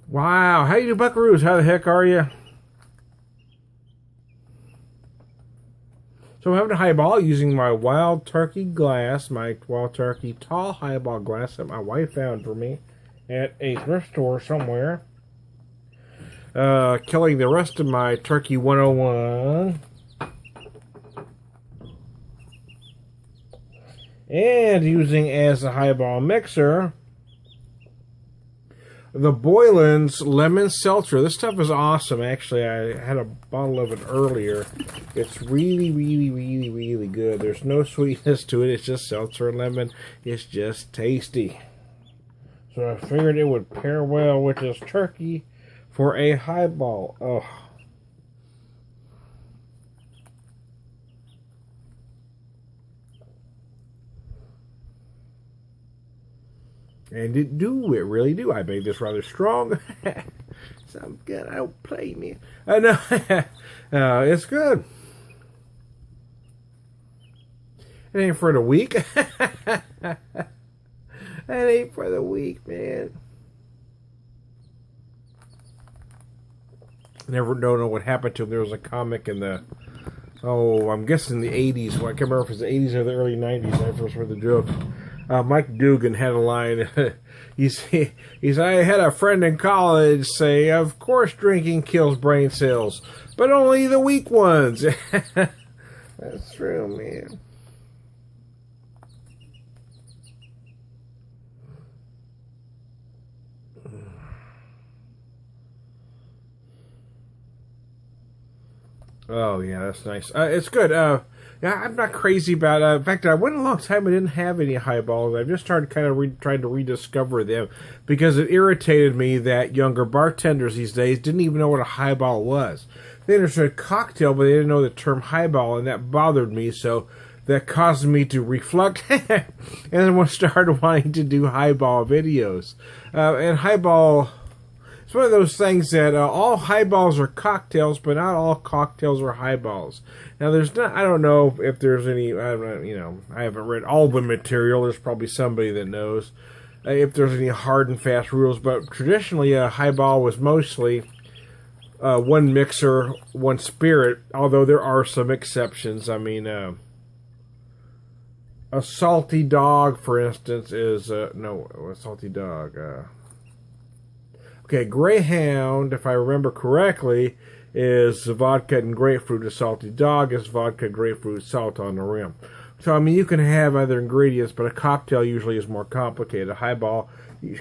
Wow, how you do, buckaroos? How the heck are you? So I'm having a highball using my Wild Turkey glass, my Wild Turkey tall highball glass that my wife found for me at a thrift store somewhere. Killing the rest of my Turkey 101. And using as a highball mixer the Boylan's lemon seltzer. This stuff is awesome. Actually, I had a bottle of it earlier. It's really, really, really, really good. There's no sweetness to it. It's just seltzer and lemon. It's just tasty. So I figured it would pair well with this turkey for a highball. Oh. And it really do. I made this rather strong. So I'm gonna outplay me. No, it's good. It ain't for the weak. It ain't for the weak, man. Never don't know what happened to him. There was a comic in the, I'm guessing the 80s. Well, I can't remember if it was the 80s or the early 90s. I first heard the joke. Mike Dugan had a line. He's I had a friend in college say, "Of course drinking kills brain cells, but only the weak ones." That's true, man. Oh yeah, that's nice. It's good. Yeah, I'm not crazy about it. In fact, I went a long time and didn't have any highballs. I've just started kind of trying to rediscover them because it irritated me that younger bartenders these days didn't even know what a highball was. They understood cocktail, but they didn't know the term highball, and that bothered me. So that caused me to reflect, and then started wanting to do highball videos. And highball, it's one of those things that all highballs are cocktails, but not all cocktails are highballs. Now, I don't know if there's any, I haven't read all the material. There's probably somebody that knows if there's any hard and fast rules. But traditionally, a highball was mostly one mixer, one spirit, although there are some exceptions. I mean, a salty dog, for instance, is, a salty dog, okay, Greyhound, if I remember correctly, is vodka and grapefruit. A salty dog is vodka, grapefruit, salt on the rim. So, I mean, you can have other ingredients, but a cocktail usually is more complicated. A highball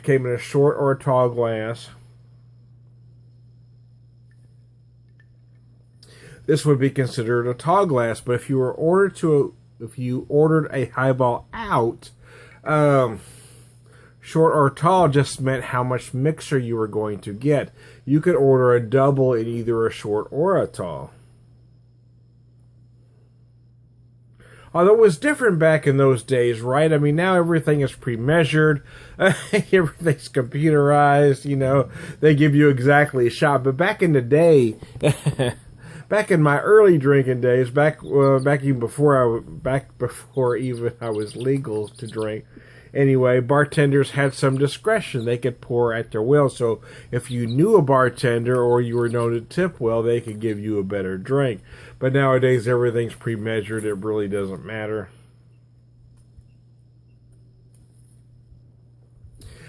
came in a short or a tall glass. This would be considered a tall glass, but if you ordered a highball out, short or tall just meant how much mixer you were going to get. You could order a double in either a short or a tall. Although it was different back in those days, right? I mean, now everything is pre-measured. Everything's computerized, They give you exactly a shot. But back in the day, back in my early drinking days, back even before even I was legal to drink, anyway, bartenders had some discretion. They could pour at their will. So if you knew a bartender or you were known to tip well, they could give you a better drink. But nowadays, everything's pre-measured. It really doesn't matter.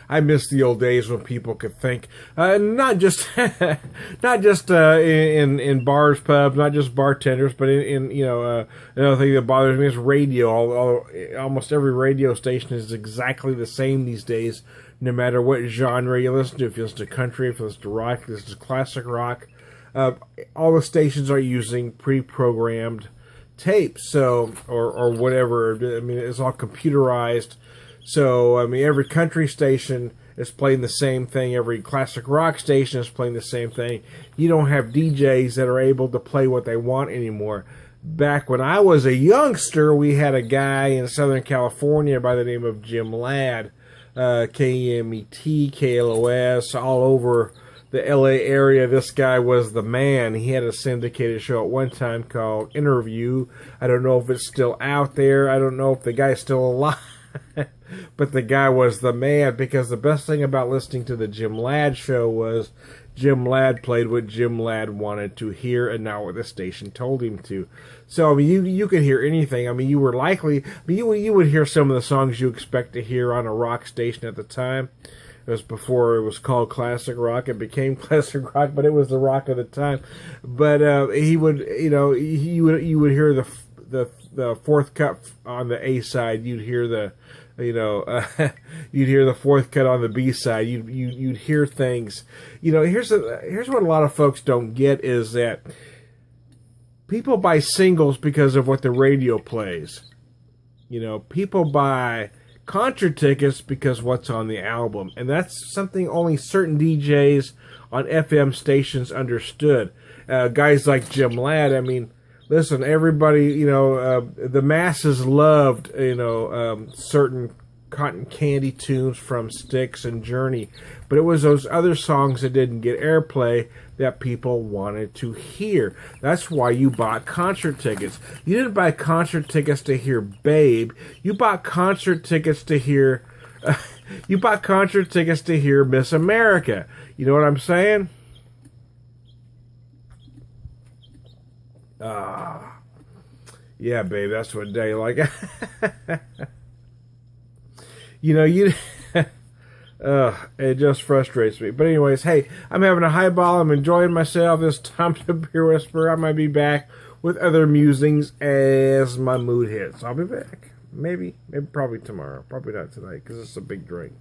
I miss the old days when people could think, not just in bars, pubs, not just bartenders, but another thing that bothers me is radio. Almost every radio station is exactly the same these days, no matter what genre you listen to. If you listen to country, if you listen to rock, if you listen to classic rock, all the stations are using pre-programmed tapes, or whatever. I mean, it's all computerized. So, I mean, every country station is playing the same thing. Every classic rock station is playing the same thing. You don't have DJs that are able to play what they want anymore. Back when I was a youngster, we had a guy in Southern California by the name of Jim Ladd, KMET, KLOS, all over the LA area. This guy was the man. He had a syndicated show at one time called Interview. I don't know if it's still out there. I don't know if the guy's still alive. But the guy was the man, because the best thing about listening to the Jim Ladd show was Jim Ladd played what Jim Ladd wanted to hear and not what the station told him to. So, I mean, you could hear anything. I mean, you were likely, you would hear some of the songs you expect to hear on a rock station at the time. It was before it was called classic rock. It became classic rock, but it was the rock of the time. But he would, you would hear the fourth cut on the A side. You'd hear the, you'd hear the fourth cut on the B side. You'd hear things. Here's what a lot of folks don't get is that people buy singles because of what the radio plays. People buy concert tickets because what's on the album, and that's something only certain DJs on FM stations understood. Guys like Jim Ladd, I mean, listen, everybody, the masses loved, certain cotton candy tunes from Styx and Journey, but it was those other songs that didn't get airplay that people wanted to hear. That's why you bought concert tickets. You didn't buy concert tickets to hear Babe. You bought concert tickets to hear Miss America. You know what I'm saying? Yeah, babe, that's what day like. It just frustrates me. But anyways, hey, I'm having a highball. I'm enjoying myself. This time to Beer Whisperer. I might be back with other musings as my mood hits. I'll be back. Maybe probably tomorrow. Probably not tonight because it's a big drink.